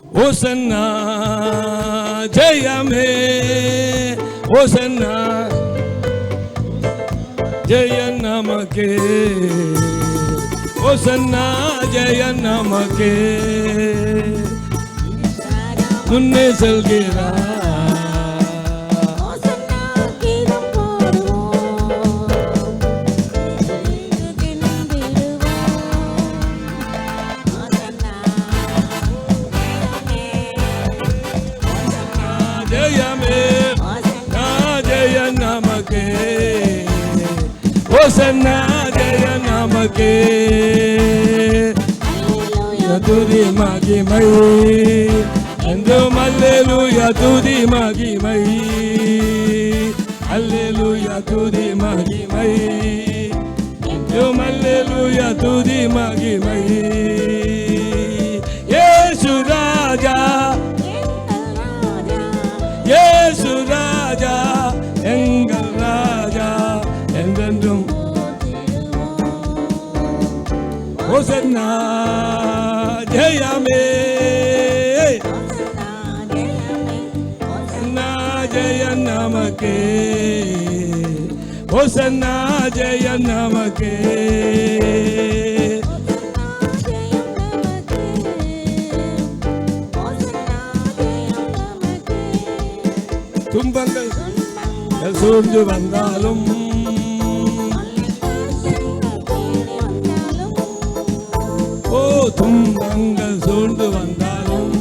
ஓசன்னா ஜெயமே, ஓசன்னா ஜெய நமக்கே, ஓசன்னா ஜெய நமக்கே. முன்னே செல்கிறார் ஓசன்னா ஜெய நமக்கே. துதி மகிமை என்றும் அல்லேலூயா, துதி மகிமை, அல்லேலூயா துதி மகிமை என்றும் அல்லேலூயா துதி மகிமை. இயேசு ராஜா, இயேசு ராஜா, எங்கள் ராஜா என்றென்றும். ஓசன்னா ஜெயமே, ஓசன்னா ஜெய நமக்கே, ஓசன்னா ஜெய நமக்கே. துன்பங்கள் சூழ்ந்து வந்தாலும், ஓ துன்பங்கள் சூழ்ந்து வந்தாலும்,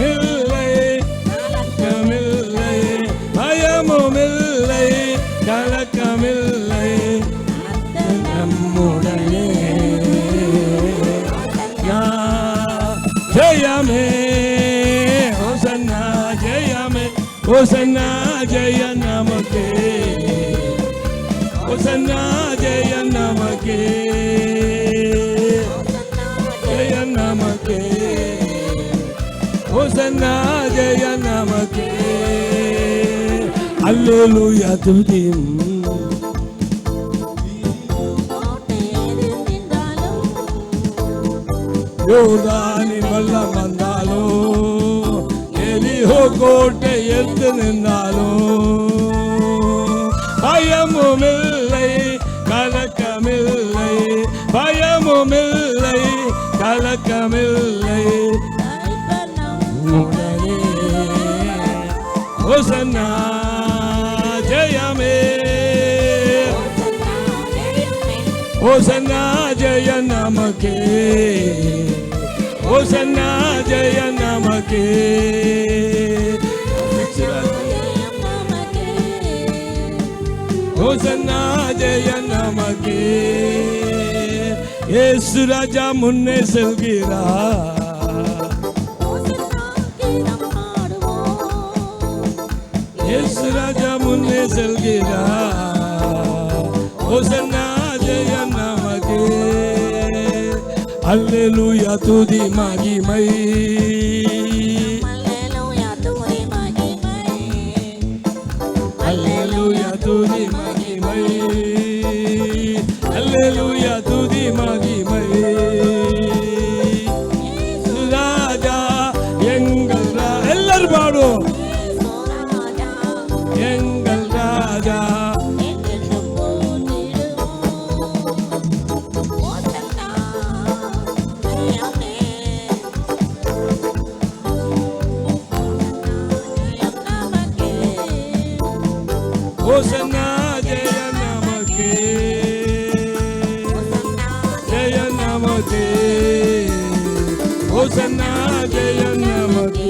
இல்லை கலக்கமில்லை, பயமுமில்லை, கலக்கமில்லை, நம்முடனே ஜெயமே. ஓசன்னா ஜெயமே, ஓசன்னா ஜெய நமக்கே, ஓசன்னா ஜெய நமக்கே, ஜெய நமக்கே, ஓசன்னா ஜெய நமக்கே. அல்லேலூயா துதி. யோர்தானின் வெள்ளம் வந்தாலோ, எரிகோ கோட்டை எதிர்த்து நின்றாலோ, பயமுமில்லை கலக்கமில்லை, பயமுமில்லை கலக்கமில்லை, உடனே ஓசன்னா ஜெயமே, ஓசன்னா ஜெய நமக்கே, ஓசன்னா ஜெய நமக்கே. ஓசன்னா ஜெய நமக்கே. இயேசு ராஜா முன்னே செல்கிறார், இயேசு ராஜா முன்னே செல்கிறார். ஓசன்னா ஜெய நமக்கே. அல்லேலூயா துதி மகிமை, அல்லேலூயா துதி மகிமை, அல்லேலூயா துதி மகிமை. ராஜா எங்கள் எல்லாரும் பாடும், எங்கள் ராஜா. ஓசன்னா ஜெய நமக்கே, ஜெய நமக்கே, ஓசன்னா ஜெய நமக்கே.